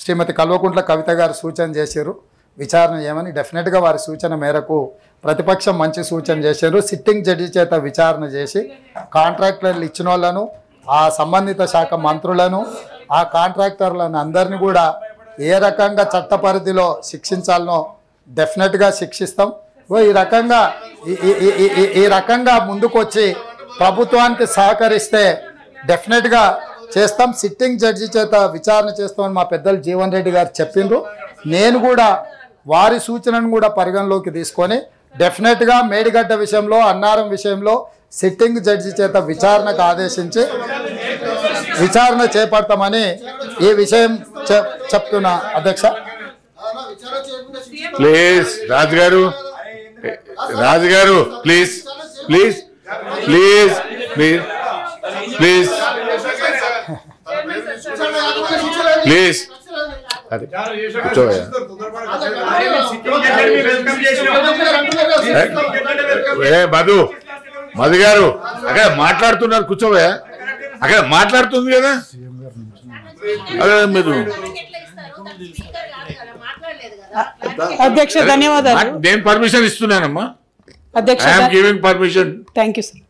శ్రీమతి కల్వకుంట్ల కవిత గారు సూచన చేశారు విచారణ చేయమని. డెఫినెట్గా వారి సూచన మేరకు ప్రతిపక్షం మంచి సూచన చేశారు. సిట్టింగ్ జడ్జి చేత విచారణ చేసి కాంట్రాక్టర్లు ఇచ్చిన వాళ్ళను, ఆ సంబంధిత శాఖ మంత్రులను, ఆ కాంట్రాక్టర్లను అందరినీ కూడా ఏ రకంగా చట్ట పరిధిలో శిక్షించాలనో డెఫినెట్గా శిక్షిస్తాం. ఈ రకంగా ముందుకొచ్చి ప్రభుత్వానికి సహకరిస్తే డెఫినెట్గా చేస్తాం. సిట్టింగ్ జడ్జి చేత విచారణ చేస్తామని మా పెద్దలు జీవన్ రెడ్డి గారు చెప్పిండ్రు. నేను కూడా వారి సూచనను కూడా పరిగణలోకి తీసుకొని డెఫినెట్గా మేడిగడ్డ విషయంలో, అన్నారం విషయంలో సిట్టింగ్ జడ్జి చేత విచారణకు ఆదేశించి విచారణ చేపడతామని ఈ విషయం చెప్తున్నా అధ్యక్ష. ప్లీజ్ రాజుగారు please please please please please please అదే కూర్చోవయ్యా. మధు గారు అక్కడ మాట్లాడుతున్నారు, కూర్చోవయ్యా. అక్కడ మాట్లాడుతుంది కదా, అదే మీరు. అధ్యక్ష ధన్యవాదాలు. నేను పర్మిషన్ ఇస్తున్నానమ్మా. అధ్యక్ష permission. Thank you sir,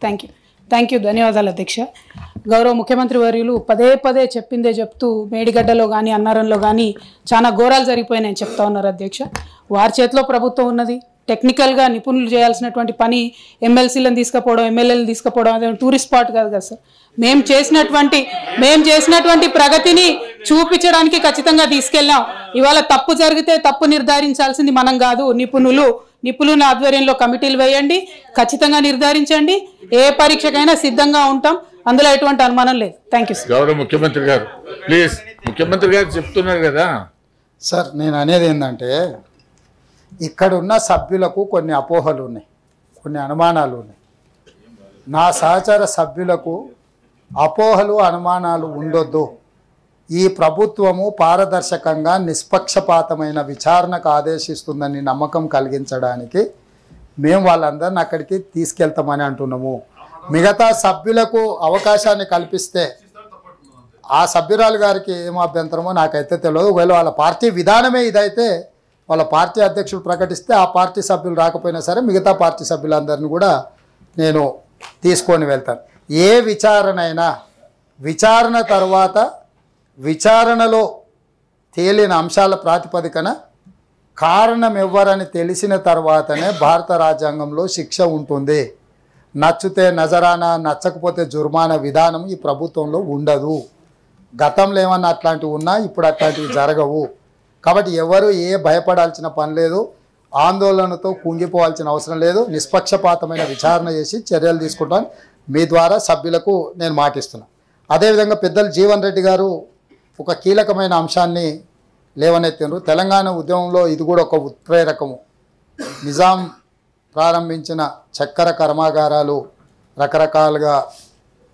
thank you ధన్యవాదాలు అధ్యక్ష. గౌరవ ముఖ్యమంత్రి వర్యులు పదే పదే చెప్పిందే చెప్తూ మేడిగడ్డలో కానీ అన్నారంలో కానీ చాలా ఘోరాలు జరిగిపోయినాయని చెప్తా ఉన్నారు అధ్యక్ష. వారి చేతిలో ప్రభుత్వం ఉన్నది. టెక్నికల్గా నిపుణులు చేయాల్సినటువంటి పని ఎమ్మెల్సీలను తీసుకుపోవడం, ఎమ్మెల్యేలను తీసుకుపోవడం అదే టూరిస్ట్ స్పాట్ కాదు కదా సార్. మేము చేసినటువంటి ప్రగతిని చూపించడానికి ఖచ్చితంగా తీసుకెళ్ళాం. ఇవాళ తప్పు జరిగితే తప్పు నిర్ధారించాల్సింది మనం కాదు, నిపుణుల ఆధ్వర్యంలో కమిటీలు వేయండి, ఖచ్చితంగా నిర్ధారించండి. ఏ పరీక్షకైనా సిద్ధంగా ఉంటాం, అందులో ఎటువంటి అనుమానం లేదు. Thank you sir. గౌరవ ముఖ్యమంత్రి గారు ప్లీజ్. ముఖ్యమంత్రి గారు చెప్తున్నారు కదా సార్. నేను అనేది ఏంటంటే ఇక్కడ ఉన్న సభ్యులకు కొన్ని అపోహలు ఉన్నాయి, కొన్ని అనుమానాలు ఉన్నాయి. నా సహచర సభ్యులకు అపోహలు, అనుమానాలు ఉండొద్దు. ఈ ప్రభుత్వము పారదర్శకంగా నిష్పక్షపాతమైన విచారణకు ఆదేశిస్తుందని నమ్మకం కలిగించడానికి మేము వాళ్ళందరిని అక్కడికి తీసుకెళ్తామని అంటున్నాము. మిగతా సభ్యులకు అవకాశాన్ని కల్పిస్తే ఆ సభ్యురాలు గారికి ఏం అభ్యంతరమో నాకైతే తెలియదు. ఒకవేళ వాళ్ళ పార్టీ విధానమే ఇదైతే వాళ్ళ పార్టీ అధ్యక్షుడు ప్రకటిస్తే ఆ పార్టీ సభ్యులు రాకపోయినా సరే మిగతా పార్టీ సభ్యులందరినీ కూడా నేను తీసుకొని వెళ్తాను. ఏ విచారణ అయినా విచారణ తర్వాత విచారణలో తేలిన అంశాల ప్రాతిపదికన కారణం ఎవ్వరని తెలిసిన తర్వాతనే భారత రాజ్యాంగంలో శిక్ష ఉంటుంది. నచ్చితే నజరానా, నచ్చకపోతే జుర్మానా విధానం ఈ ప్రభుత్వంలో ఉండదు. గతంలో ఏమన్నా అట్లాంటివి ఉన్నా ఇప్పుడు అట్లాంటివి జరగవు. కాబట్టి ఎవరు భయపడాల్సిన పని లేదు, ఆందోళనతో కుంగిపోవాల్సిన అవసరం లేదు. నిష్పక్షపాతమైన విచారణ చేసి చర్యలు తీసుకుంటాను. మీ ద్వారా సభ్యులకు నేను మాటిస్తున్నాను. అదేవిధంగా పెద్దలు జీవన్ రెడ్డి గారు ఒక కీలకమైన అంశాన్ని లేవనెత్తినారు. తెలంగాణ ఉద్యమంలో ఇది కూడా ఒక ఉత్ప్రేరకము. నిజాం ప్రారంభించిన చక్కెర కర్మాగారాలు రకరకాలుగా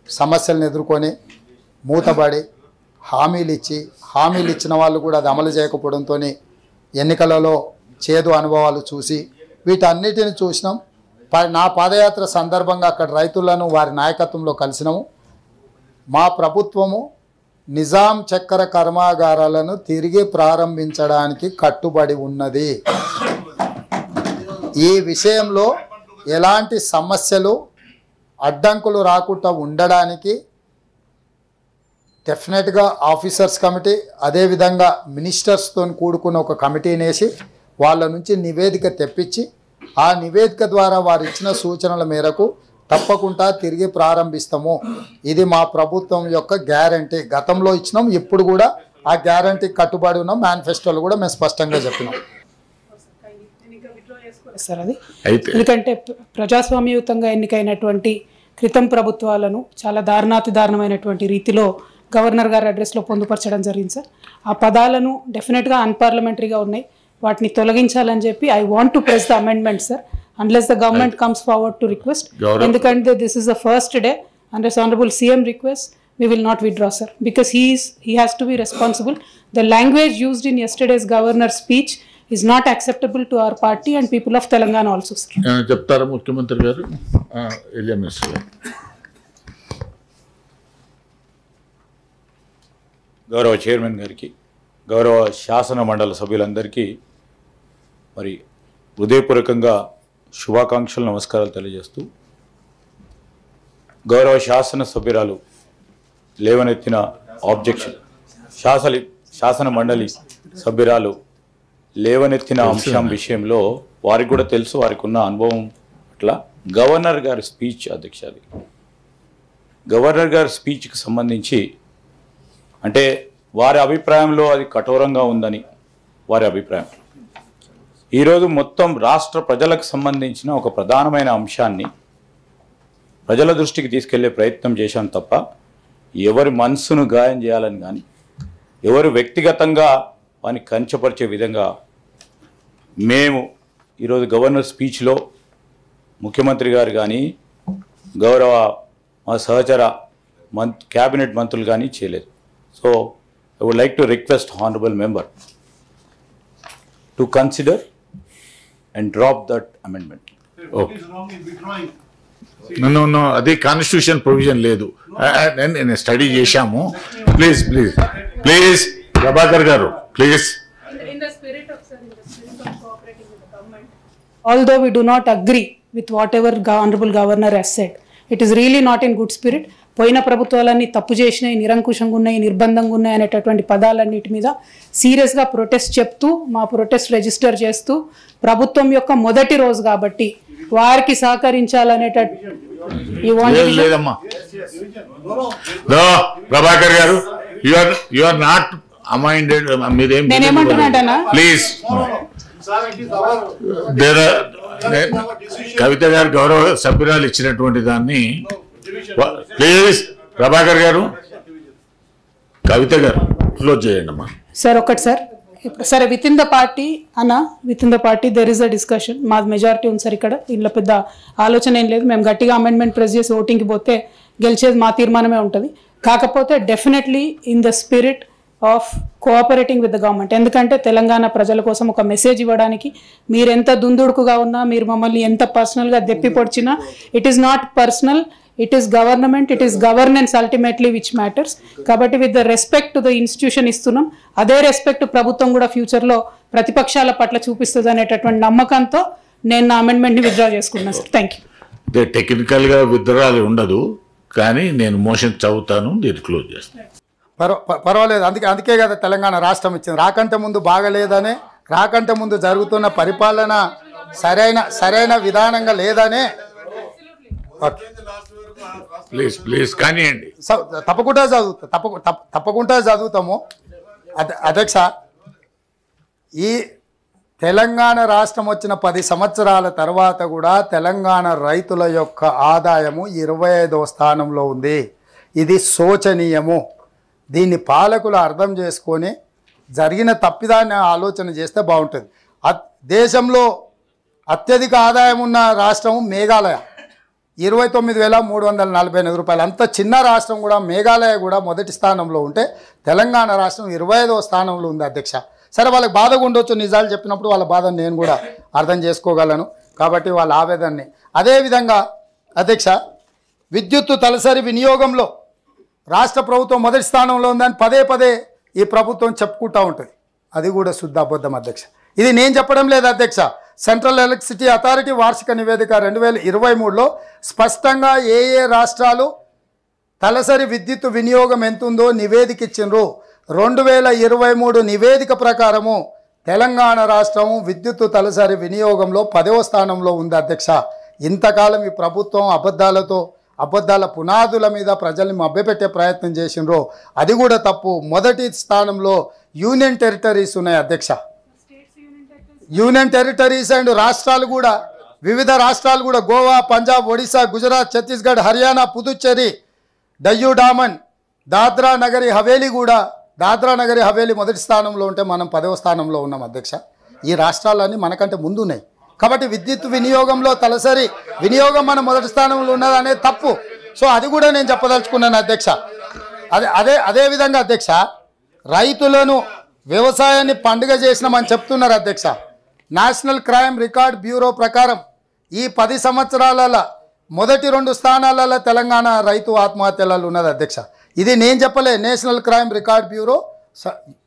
సమస్యలను ఎదుర్కొని మూతబడి హామీలు ఇచ్చిన వాళ్ళు కూడా అది అమలు చేయకపోవడంతో ఎన్నికలలో చేదు అనుభవాలు చూసి వీటన్నిటిని చూసినాం. నా పాదయాత్ర సందర్భంగా అక్కడ రైతులను వారి నాయకత్వంలో కలిసినాము. మా ప్రభుత్వము నిజాం చక్కెర కర్మాగారాలను తిరిగి ప్రారంభించడానికి కట్టుబడి ఉన్నది. ఈ విషయంలో ఎలాంటి సమస్యలు అడ్డంకులు రాకుండా ఉండడానికి డెఫినెట్గా ఆఫీసర్స్ కమిటీ అదేవిధంగా మినిస్టర్స్తో కూడుకున్న ఒక కమిటీని వేసి వాళ్ళ నుంచి నివేదిక తెప్పించి ఆ నివేదిక ద్వారా వారు ఇచ్చిన సూచనల మేరకు తప్పకుండా తిరిగి ప్రారంభిస్తాము. ఇది మా ప్రభుత్వం యొక్క గ్యారంటీ. గతంలో ఇచ్చినాం, ఇప్పుడు కూడా ఆ గ్యారంటీ కట్టుబడి ఉన్నాం. మేనిఫెస్టోలో కూడా మేము స్పష్టంగా చెప్పినాం సార్. అది ఎందుకంటే ప్రజాస్వామ్యయుతంగా ఎన్నికైనటువంటి క్రితం ప్రభుత్వాలను చాలా దారుణాతిదారుణమైనటువంటి రీతిలో గవర్నర్ గారి అడ్రస్లో పొందుపరచడం జరిగింది సార్. ఆ పదాలను డెఫినెట్గా అన్పార్లమెంటరీగా ఉన్నాయి, వాటిని తొలగించాలని చెప్పి I want to press the amendment sir unless the government comes forward to request. Endukante this is the first day unless honorable CM requests, we will not withdraw sir, because he has to be responsible. The language used in yesterday's governor's speech is not acceptable to our party and people of Telangana also sir. చెప్తారా ముఖ్యమంత్రి గారు? ఎలియమ్స్ గౌరవ chairman గారికి, గౌరవ శాసన మండలి సభ్యులందరికీ మరి హృదయపూర్వకంగా శుభాకాంక్షలు నమస్కారాలు తెలియజేస్తూ, గౌరవ శాసన సభ్యురాలు లేవనెత్తిన ఆబ్జెక్షన్ శాసన మండలి సభ్యురాలు లేవనెత్తిన అంశం విషయంలో వారికి కూడా తెలుసు, వారికి ఉన్న అనుభవం అట్లా గవర్నర్ గారి స్పీచ్ అధ్యక్ష, అది గవర్నర్ గారి స్పీచ్కి సంబంధించి అంటే వారి అభిప్రాయంలో అది కఠోరంగా ఉందని వారి అభిప్రాయం. ఈరోజు మొత్తం రాష్ట్ర ప్రజలకు సంబంధించిన ఒక ప్రధానమైన అంశాన్ని ప్రజల దృష్టికి తీసుకెళ్లే ప్రయత్నం చేశాను తప్ప ఎవరి మనసును గాయం చేయాలని కానీ ఎవరు వ్యక్తిగతంగా వారిని కంచపరిచే విధంగా మేము ఈరోజు గవర్నర్ స్పీచ్లో ముఖ్యమంత్రి గారు కానీ గౌరవ మా సహచర క్యాబినెట్ మంత్రులు కానీ చేయలేదు. So I would like to request honourable member to consider and drop that amendment. నన్ను అది కాన్స్టిట్యూషన్ ప్రొవిజన్ లేదు, నేను స్టడీ చేశాము. ప్లీజ్ ప్లీజ్ ప్లీజ్ ప్రభాకర్ గారు please. Although we do not agree with whatever honorable governor has said, it is really not in good spirit. పోయిన ప్రభుత్వాలన్నీ తప్పు చేసినాయి, నిరంకుశంగా ఉన్నాయి, నిర్బంధంగా ఉన్నాయి అనేటటువంటి పదాలన్నిటి మీద సీరియస్గా ప్రొటెస్ట్ చెప్తూ మా ప్రొటెస్ట్ రిజిస్టర్ చేస్తూ ప్రభుత్వం యొక్క మొదటి రోజు కాబట్టి వారికి లేదమ్మా. ప్రభాకర్ గారు యు ఆర్ నాట్ అమైండెడ్. మీరేం నేనేమంటున్నాటనా ప్లీజ్. కవిత గారు గౌరవ సభ్యురాలు ఇచ్చినటువంటి దాన్ని ప్లీజ్ ప్రభాకర్ గారు కవిత గారు క్లోజ్ చేయండి అమ్మా. సార్ ఒకటి సార్, సరే విత్ ఇన్ ద పార్టీ అన్న, with in the party there is a discussion. మాది మెజారిటీ ఉంది సార్ ఇక్కడ, ఇంట్లో పెద్ద ఆలోచన ఏం లేదు. మేము గట్టిగా అమెండ్మెంట్ ప్రెస్ చేసి ఓటింగ్కి పోతే గెలిచేది మా తీర్మానమే ఉంటుంది. కాకపోతే definitely in the spirit of cooperating with the government. ఎందుకంటే తెలంగాణ ప్రజల కోసం ఒక మెసేజ్ ఇవ్వడానికి మీరు ఎంత దుందుడుకుగా ఉన్నా, మీరు మమ్మల్ని ఎంత పర్సనల్గా దెప్పి పొడిచినా, it is not personal, it is government, it is governance ultimately which matters. కాబట్టి with the respect to the institution ఇస్తున్నాం, అదే రెస్పెక్ట్ ప్రభుత్వం కూడా ఫ్యూచర్లో ప్రతిపక్షాల పట్ల చూపిస్తుంది అనేటటువంటి నమ్మకంతో నేను నా అమెండ్మెంట్ని విత్డ్రా చేసుకున్నాను సార్. Thank you. టెక్నికల్గా విత్డ్రాల్ ఉండదు, కానీ నేను మోషన్ చదువుతాను, దీన్ని క్లోజ్ చేస్తాను. పర్వాలేదు. అందుకే కదా తెలంగాణ రాష్ట్రం ఇచ్చింది. రాకంటే ముందు బాగలేదనే, రాకంటే ముందు జరుగుతున్న పరిపాలన సరైన విధానంగా లేదనే. ప్లీజ్ ప్లీజ్ కానివ్వండి. తప్పకుండా చదువుతాము అధ్యక్ష. ఈ తెలంగాణ రాష్ట్రం వచ్చిన 10 సంవత్సరాల తర్వాత కూడా తెలంగాణ రైతుల యొక్క ఆదాయము 25వ స్థానంలో ఉంది. ఇది శోచనీయము. దీన్ని పాలకులు అర్థం చేసుకొని జరిగిన తప్పిదాన్ని ఆలోచన చేస్తే బాగుంటుంది. దేశంలో అత్యధిక ఆదాయం ఉన్న రాష్ట్రం మేఘాలయ, 29,348 రూపాయలు. అంత చిన్న రాష్ట్రం కూడా మేఘాలయ కూడా మొదటి స్థానంలో ఉంటే తెలంగాణ రాష్ట్రం 25వ స్థానంలో ఉంది అధ్యక్ష. సరే, వాళ్ళకి బాధగా ఉండొచ్చు, నిజాలు చెప్పినప్పుడు వాళ్ళ బాధను నేను కూడా అర్థం చేసుకోగలను. కాబట్టి వాళ్ళ ఆవేదనని. అదేవిధంగా అధ్యక్ష, విద్యుత్తు తలసరి వినియోగంలో రాష్ట్ర ప్రభుత్వం మొదటి స్థానంలో ఉందని పదే ఈ ప్రభుత్వం చెప్పుకుంటూ ఉంటుంది. అది కూడా శుద్ధ అబద్ధం అధ్యక్ష. ఇది నేను చెప్పడం లేదు అధ్యక్ష. సెంట్రల్ ఎలక్ట్రిసిటీ అథారిటీ వార్షిక నివేదిక 2023లో స్పష్టంగా ఏ రాష్ట్రాలు తలసరి విద్యుత్ వినియోగం ఎంతుందో నివేదిక ఇచ్చిండ్రు. 2023 నివేదిక ప్రకారము తెలంగాణ రాష్ట్రం విద్యుత్తు తలసరి వినియోగంలో 10వ స్థానంలో ఉంది అధ్యక్ష. ఇంతకాలం ఈ ప్రభుత్వం అబద్ధాల పునాదుల మీద ప్రజల్ని మభ్యపెట్టే ప్రయత్నం చేసిండ్రో అది కూడా తప్పు. మొదటి స్థానంలో యూనియన్ టెరిటరీస్ ఉన్నాయి అధ్యక్ష. యూనియన్ టెరిటరీస్ అండ్ రాష్ట్రాలు కూడా, వివిధ రాష్ట్రాలు కూడా గోవా, పంజాబ్, ఒడిశా, గుజరాత్, ఛత్తీస్గఢ్, హర్యానా, పుదుచ్చేరి, డయ్యూ డామన్, దాద్రా నగరి హవేలీ మొదటి స్థానంలో ఉంటే మనం 10వ స్థానంలో ఉన్నాం అధ్యక్ష. ఈ రాష్ట్రాలన్నీ మనకంటే ముందు ఉన్నాయి. కాబట్టి విద్యుత్ వినియోగంలో తలసరి వినియోగం మన మొదటి స్థానంలో ఉన్నది అనేది తప్పు. సో అది కూడా నేను చెప్పదలుచుకున్నాను అధ్యక్ష. అదే విధంగా అధ్యక్ష, రైతులను వ్యవసాయాన్ని పండుగ చేసినామని చెప్తున్నారు అధ్యక్ష. నేషనల్ క్రైమ్ రికార్డ్ బ్యూరో ప్రకారం ఈ 10 సంవత్సరాల మొదటి 2 స్థానాలలో తెలంగాణ రైతు ఆత్మహత్యలలో ఉన్నది అధ్యక్ష. ఇది నేను చెప్పలే, national crime record bureau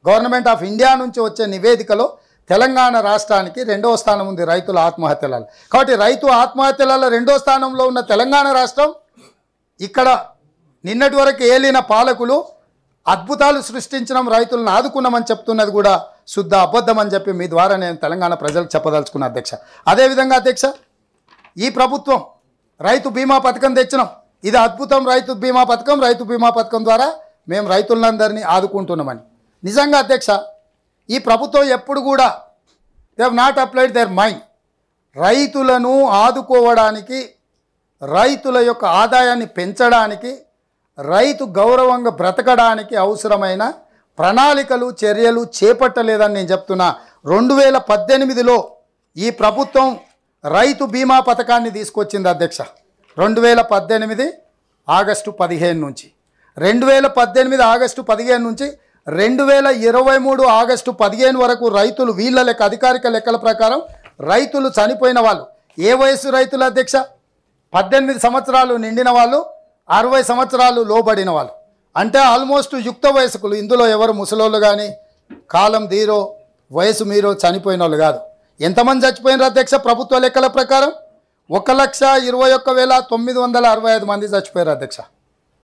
government of India నుంచి వచ్చే నివేదికలో తెలంగాణ రాష్ట్రానికి 2వ స్థానం ఉంది రైతుల ఆత్మహత్యలలో. కాబట్టి రైతు ఆత్మహత్యలలో 2వ స్థానంలో ఉన్న తెలంగాణ రాష్ట్రం ఇక్కడ నిన్నటి వరకు ఏలిన పాలకులు అద్భుతాలు సృష్టించడం, రైతులను ఆదుకున్నామని చెప్తున్నది కూడా శుద్ధ అబద్ధం అని చెప్పి మీ ద్వారా నేను తెలంగాణ ప్రజలకు చెప్పదలుచుకున్న అధ్యక్ష. అదేవిధంగా అధ్యక్ష, ఈ ప్రభుత్వం రైతు బీమా పథకం తెచ్చినాం. ఇది అద్భుతం. రైతు బీమా పథకం ద్వారా మేము రైతులందరినీ ఆదుకుంటున్నామని. నిజంగా అధ్యక్ష, ఈ ప్రభుత్వం ఎప్పుడు కూడా they have not applied their mind. రైతులను ఆదుకోవడానికి, రైతుల యొక్క ఆదాయాన్ని పెంచడానికి, రైతు గౌరవంగా బ్రతకడానికి అవసరమైన ప్రణాళికలు, చర్యలు చేపట్టలేదని నేను చెప్తున్నా. 2018లో ఈ ప్రభుత్వం రైతు బీమా పథకాన్ని తీసుకొచ్చింది అధ్యక్ష. 2018 ఆగస్టు 15 నుంచి 2018 ఆగస్టు 15 నుంచి 2023 ఆగస్టు 15 వరకు రైతులు వీళ్ళ లెక్క అధికారిక లెక్కల ప్రకారం రైతులు చనిపోయిన వాళ్ళు ఏ వయసు రైతులు అధ్యక్ష? 18 సంవత్సరాలు నిండిన వాళ్ళు, 60 సంవత్సరాలు లోబడిన వాళ్ళు, అంటే ఆల్మోస్ట్ యుక్త వయస్కులు. ఇందులో ఎవరు ముసలోళ్ళు కానీ కాలం తీరో వయసు మీరో చనిపోయిన వాళ్ళు కాదు. ఎంతమంది చచ్చిపోయినారు అధ్యక్ష? ప్రభుత్వ లెక్కల ప్రకారం 1,21,965 మంది చచ్చిపోయారు అధ్యక్ష.